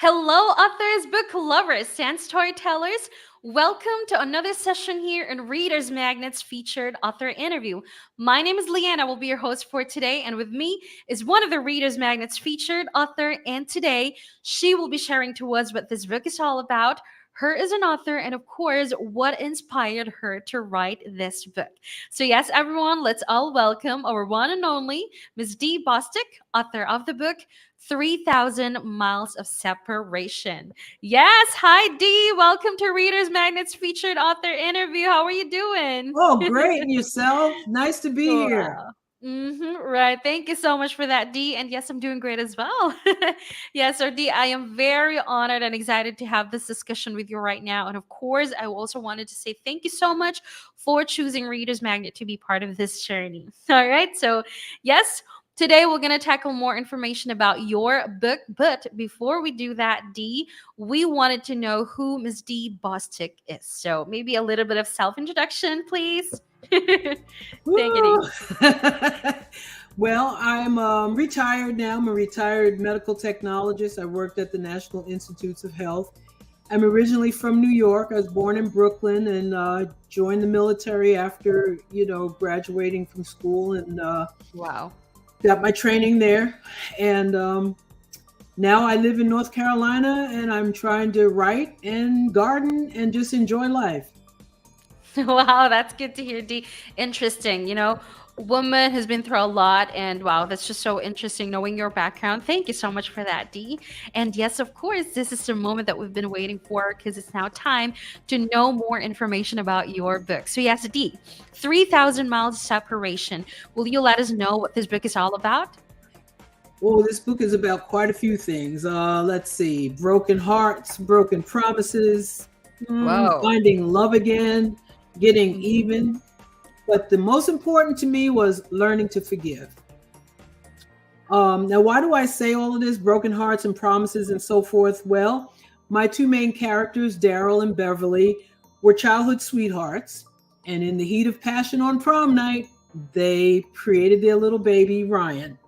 Hello, authors, book lovers, and storytellers. Welcome to another session here in Readers Magnet's featured author interview. My name is Leanne. I will be your host for today, and with me is one of the Readers Magnet's featured author. And today, she will be sharing to us what this book is all about. Her as an author, and of course, what inspired her to write this book. So, yes, everyone, let's all welcome our one and only Ms. Dee Bostic, author of the book 3,000 Miles of Separation. Yes, hi Dee. Welcome to Readers Magnet's featured author interview. How are you doing? Oh, great. And yourself? Nice to be here. Wow. Right. Thank you so much for that, Dee. And yes, I'm doing great as well. Yes, so Dee, I am very honored and excited to have this discussion with you right now. And of course, I also wanted to say thank you so much for choosing Readers Magnet to be part of this journey. All right. So, yes, today we're going to tackle more information about your book. But before we do that, Dee, we wanted to know who Ms. Dee Bostic is. So, maybe a little bit of self introduction, please. Take it Woo. easy. Well, I'm retired now. I'm a retired medical technologist. I worked at the National Institutes of Health. I'm originally from New York. I was born in Brooklyn and joined the military after, graduating from school and Wow. got my training there. And now I live in North Carolina and I'm trying to write and garden and just enjoy life. Wow, that's good to hear, Dee. Interesting. Woman has been through a lot, and wow, that's just so interesting knowing your background. Thank you so much for that, Dee. And yes, of course, this is the moment that we've been waiting for because it's now time to know more information about your book. So, yes, Dee, 3,000 Miles of Separation. Will you let us know what this book is all about? Well, this book is about quite a few things. Let's see, broken hearts, broken promises, Whoa. finding love again, getting Mhm. even. But the most important to me was learning to forgive. Now, why do I say all of this, broken hearts and promises and so forth? Well, my two main characters, Daryl and Beverly, were childhood sweethearts. And in the heat of passion on prom night, they created their little baby, Ryan.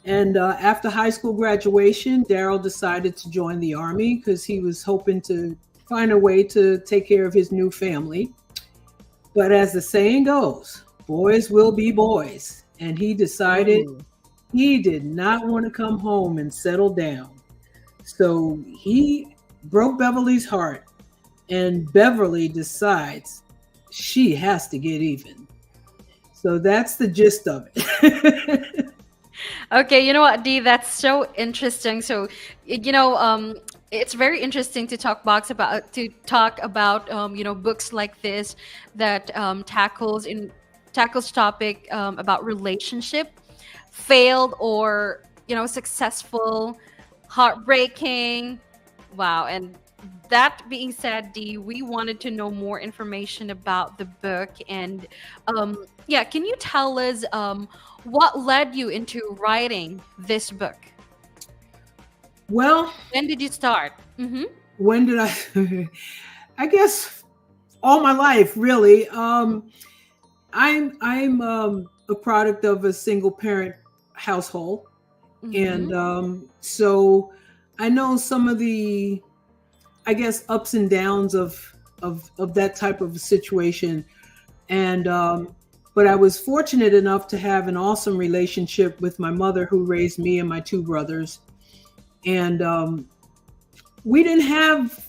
And after high school graduation, Daryl decided to join the Army because he was hoping to find a way to take care of his new family. But as the saying goes, boys will be boys. And he decided Ooh. he did not want to come home and settle down. So he broke Beverly's heart, and Beverly decides she has to get even. So that's the gist of it. Okay, you know what, Dee, that's so interesting. So, it's very interesting to talk about books like this that tackles topic about relationship, failed or successful, heartbreaking. Wow, and that being said, Dee, we wanted to know more information about the book, and yeah, can you tell us what led you into writing this book? Well, When did you start? Mm-hmm. when did I? I guess all my life, really. I'm a product of a single parent household, Mm-hmm. and so I know some of the, I guess, ups and downs of that type of situation. And but I was fortunate enough to have an awesome relationship with my mother, who raised me and my two brothers. And we didn't have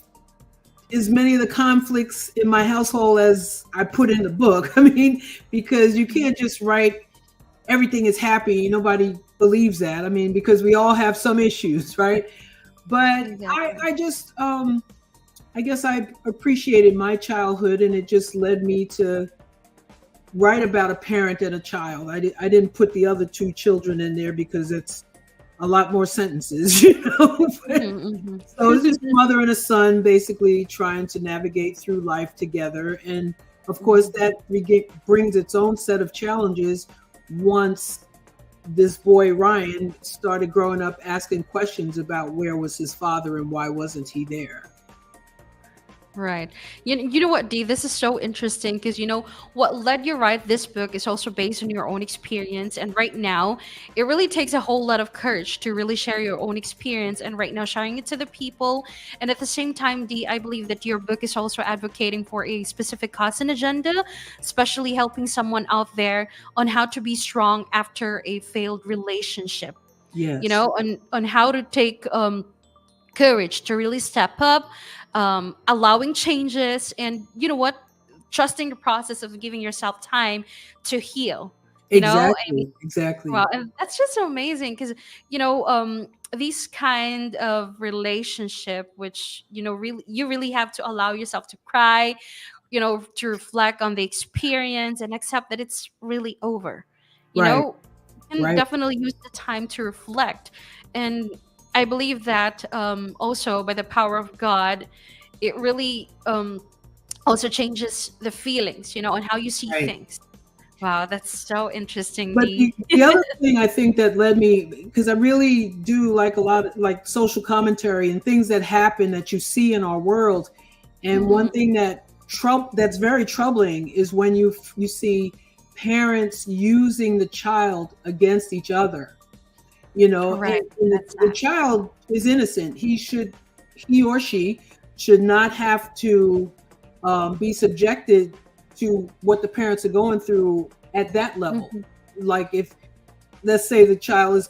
as many of the conflicts in my household as I put in the book. I mean, because you can't just write everything is happy. Nobody believes that. I mean, because we all have some issues, right? But Exactly. I just, I guess I appreciated my childhood, and it just led me to write about a parent and a child. I didn't put the other two children in there because it's a lot more sentences, Mm-hmm, So it's just a mm-hmm. mother and a son basically trying to navigate through life together. And of course, that brings its own set of challenges once this boy, Ryan, started growing up asking questions about where was his father and why wasn't he there. Right. You know what, Dee? This is so interesting because what led you write this book is also based on your own experience. And right now, it really takes a whole lot of courage to really share your own experience and right now sharing it to the people. And at the same time, Dee, I believe that your book is also advocating for a specific cause and agenda, especially helping someone out there on how to be strong after a failed relationship. Yes. On how to take courage to really step up, allowing changes, and trusting the process of giving yourself time to heal. I mean, Exactly. wow, Exactly. and that's just so amazing because these kind of relationship, which really you really have to allow yourself to cry, to reflect on the experience and accept that it's really over. You Right. know, you can Right. definitely use the time to reflect. And I believe that also by the power of God, it really also changes the feelings, on how you see Right. things. Wow, that's so interesting, But Dee. the other thing I think that led me, because I really do like a lot of like social commentary and things that happen that you see in our world. And one Mhm. thing that's very troubling is when you see parents using the child against each other. Correct. And That's the sad. child is innocent. He or she should not have to be subjected to what the parents are going through at that level. Mhm. Like if, let's say the child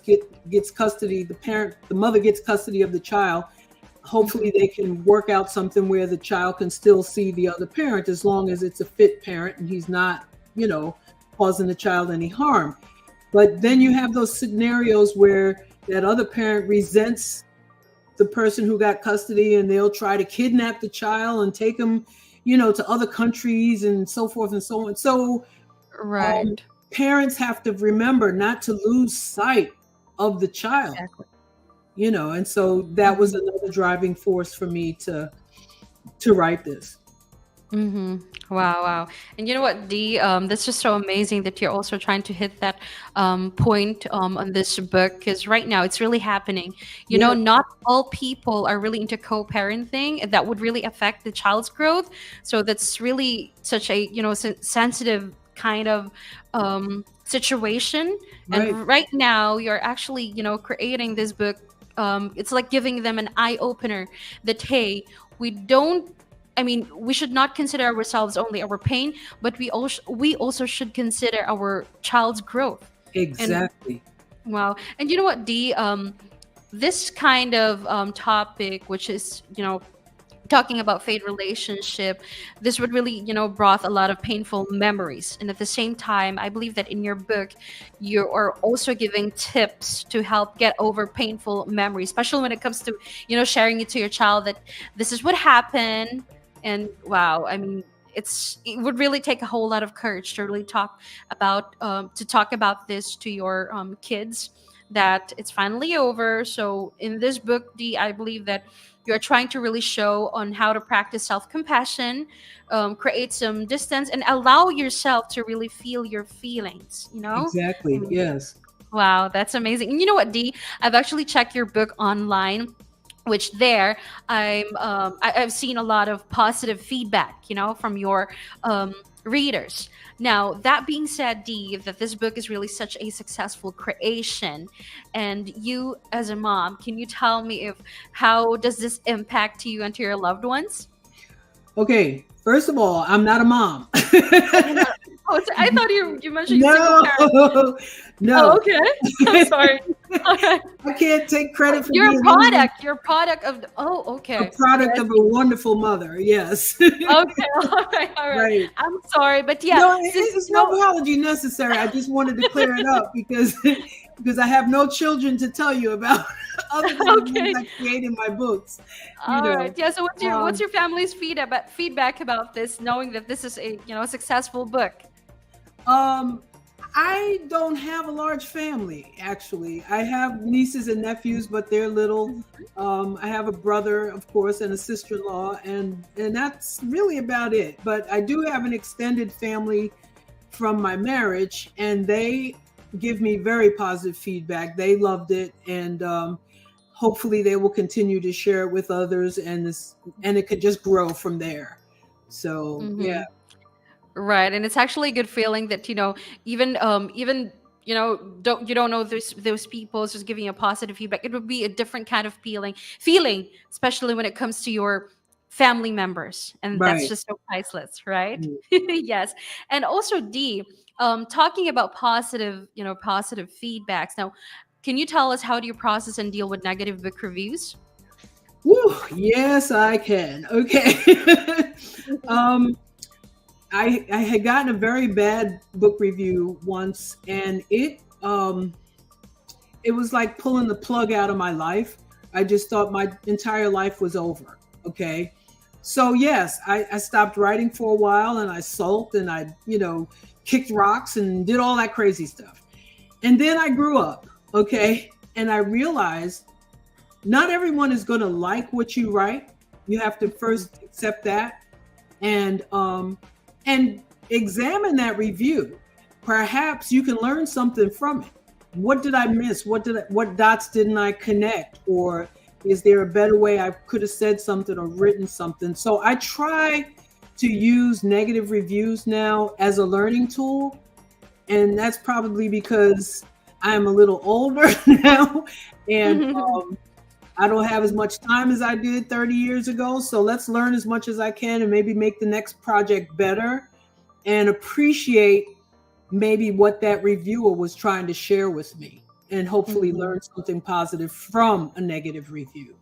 gets custody, the mother gets custody of the child. Mhm. Hopefully they can work out something where the child can still see the other parent as long as it's a fit parent and he's not, you know, causing the child any harm. But then you Mhm. have those scenarios where that other parent resents the person who got custody and they'll try to kidnap the child and take him, to other countries and so forth and so on. So um, Right. parents have to remember not to lose sight of the child, Exactly. and so that was Mhm. another driving force for me to write this. Mm-hmm. Wow, wow. And you know what, Dee? That's just so amazing that you're also trying to hit that point on this book because right now it's really happening. Yeah, Not all people are really into co-parenting, and that would really affect the child's growth. So that's really such a sensitive kind of situation. right, And right now, you're actually creating this book. It's like giving them an eye opener that hey, we don't I mean, we should not consider ourselves only our pain, but we also should consider our child's growth. And exactly. wow, and you know what, Dee? This kind of topic, which is talking about fate relationship, this would really brought a lot of painful memories. And at the same time, I believe that in your book, you are also giving tips to help get over painful memories, especially when it comes to sharing it to your child that this is what happened. And wow, I mean, it would really take a whole lot of courage to really talk about this to your kids, that it's finally over. So in this book, D, I believe that you're trying to really show on how to practice self-compassion, create some distance, and allow yourself to really feel your feelings. I Exactly. mean, Yes. wow, that's amazing. And you know what, Dee? I've actually checked your book online, which there I've seen a lot of positive feedback, from your readers. Now, that being said, Dee, that this book is really such a successful creation, and you as a mom, can you tell me if how does this impact you and to your loved ones? Okay. First of all, I'm not a mom. Oh, you're not. Oh, I thought you mentioned single No, parent. Oh, no. okay. I'm sorry. I can't take credit for You're a being anything. product. You're a product of. Oh, A okay. Okay, product I of see. a wonderful mother. Yes. Okay, all right, all right. Right. I'm sorry, but yeah, No, since it's no apology necessary. I just wanted to clear it up because because I have no children to tell you about other than the ones okay, I create in my books. You all right. know. Yeah. So what's your Um, family's feedback about this, knowing that this is a successful book? um, I don't have a large family, actually. I have nieces and nephews, but they're little. I have a brother, of course, and a sister-in-law, and that's really about it. But I do have an extended family from my marriage, and they give me very positive feedback. They loved it, and hopefully they will continue to share it with others, and it could just grow from there. So yeah. Mm-hmm. Right, and it's actually a good feeling that even don't know those people just giving you a positive feedback. It would be a different kind of feeling, especially when it comes to your family members, and that's Right. just so priceless, right? Mm. Yes, and also D, talking about positive feedbacks. Now, can you tell us how do you process and deal with negative book reviews? Woo, yes, I can. Okay. um, I had gotten a very bad book review once, and it was like pulling the plug out of my life. I just thought my entire life was over. Okay. So yes, I stopped writing for a while, and I sulked, and I, kicked rocks and did all that crazy stuff. And then I grew up. Okay. And I realized not everyone is going to like what you write. You have to first accept that, and examine that review. Perhaps you can learn something from it. What did I miss? What dots didn't I connect? Or is there a better way I could have said something or written something? So I try to use negative reviews now as a learning tool, and that's probably because I'm a little older now, and I don't have as much time as I did 30 years ago. So let's learn as much as I can and maybe make the next project better, and appreciate maybe what that reviewer was trying to share with me, and hopefully Mhm. learn something positive from a negative review.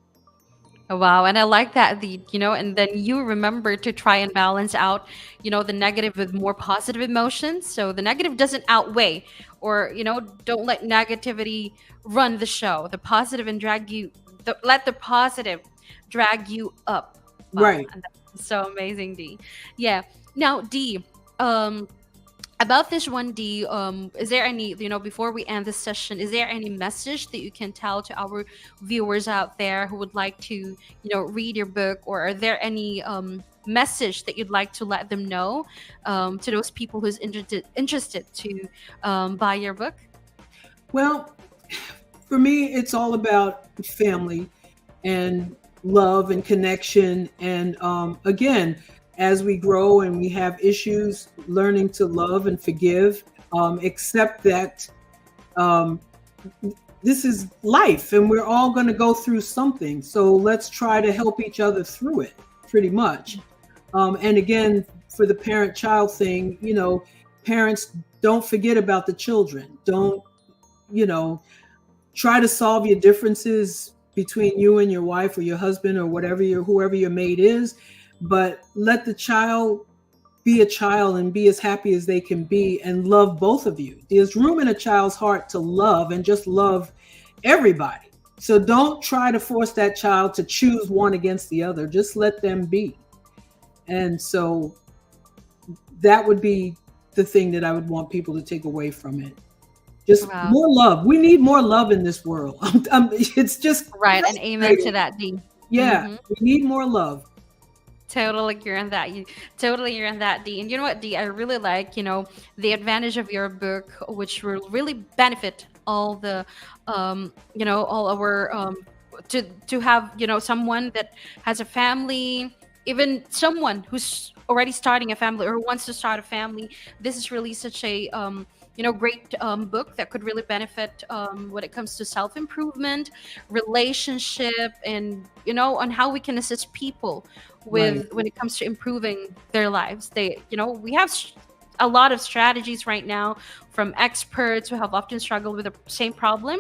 Wow, and I like that and then you remember to try and balance out, the negative with more positive emotions. So the negative doesn't outweigh, or don't let negativity run the show. The positive and let the positive drag you up. Wow, Right. and that's so amazing, D. Yeah. Now, D, um, about this one, D, is there any, before we end this session, is there any message that you can tell to our viewers out there who would like to, read your book, or are there any message that you'd like to let them know, to those people who's interested to buy your book? Well, for me, it's all about family and love and connection. And again, as we grow and we have issues, learning to love and forgive, accept that um, this is life and we're all going to go through something. So let's try to help each other through it, pretty much. And again, for the parent child thing, parents, don't forget about the children. Don't, you know, try to solve your differences between you and your wife or your husband or whoever your mate is, but let the child be a child and be as happy as they can be, and love both of you. There's room in a child's heart to love and just love everybody. So don't try to force that child to choose one against the other. Just let them be. And so that would be the thing that I would want people to take away from it. Just Wow. more love. We need more love in this world. It's just Right, and amen to frustrating. that, D. Yeah, Mm-hmm. we need more love. Totally agree on that. You totally agree on that, D. And you know what, D? I really like, the advantage of your book, which will really benefit all the, all our, to have, someone that has a family, even someone who's already starting a family or wants to start a family. This is really such a, great book that could really benefit when it comes to self improvement, relationship, and on how we can assist people Right, with when it comes to improving their lives. We have a lot of strategies right now from experts who have often struggled with the same problem.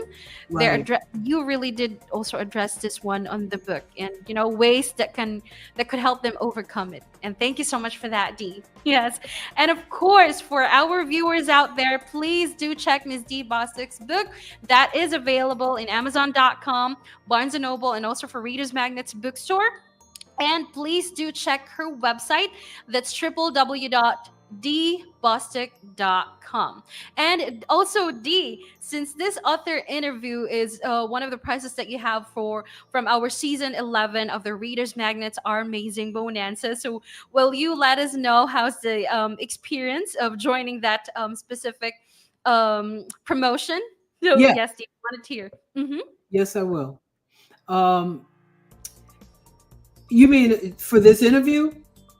right. You really did also address this one on the book, and ways that could help them overcome it. And thank you so much for that, Dee. Yes, and of course, for our viewers out there, please do check Miss Dee Bostic's book. That is available in Amazon.com, Barnes and Noble, and also for Readers Magnet's bookstore. And please do check her website. That's www.dbostic.com. And also, D, since this author interview is one of the prizes that you have from our season 11 of the Readers Magnets, Our Amazing Bonanza. So, will you let us know how's the experience of joining that specific promotion? So, Yeah, yes, D, I wanted to hear. Mm-hmm. yes, I will. Um, you mean for this interview?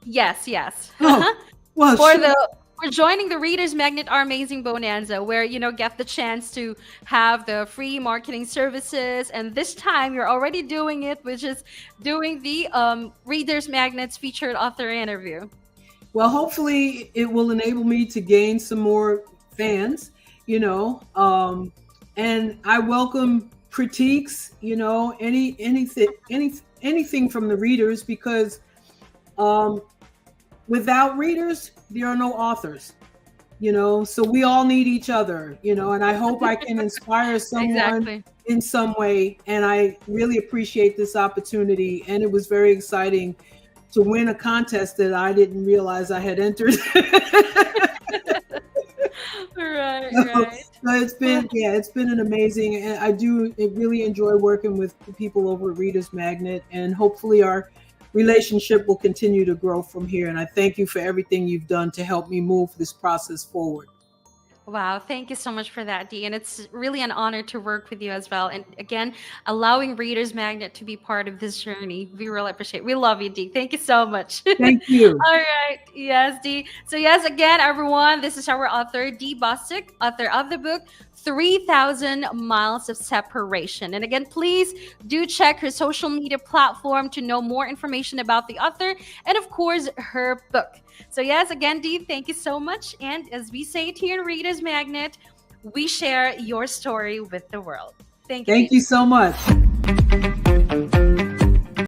Yes, yes. Oh, well, For sure. the for joining the Readers Magnet Our Amazing Bonanza, where get the chance to have the free marketing services, and this time you're already doing it, which is doing the Readers Magnet's featured author interview. Well, hopefully it will enable me to gain some more fans, you know. And I welcome critiques, anything from the readers, because um, without readers, there are no authors. So we all need each other, and I hope I can inspire someone Exactly. in some way. And I really appreciate this opportunity. And it was very exciting to win a contest that I didn't realize I had entered. Right, So right. it's been an amazing, and I really enjoy working with the people over at Readers Magnet, and hopefully our relationship will continue to grow from here. And I thank you for everything you've done to help me move this process forward. Wow, thank you so much for that, Dee. And it's really an honor to work with you as well. And again, allowing Readers Magnet to be part of this journey. We really appreciate it. We love you, Dee. Thank you so much. Thank you. All right. Yes, Dee. So, yes, again, everyone, this is our author, Dee Bostic, author of the book 3,000 Miles of Separation. And again, please do check her social media platform to know more information about the author and, of course, her book. So, yes, again, Dee, thank you so much. And as we say it here in Reader's Magnet, we share your story with the world. Thank you, Thank Dee. you so much.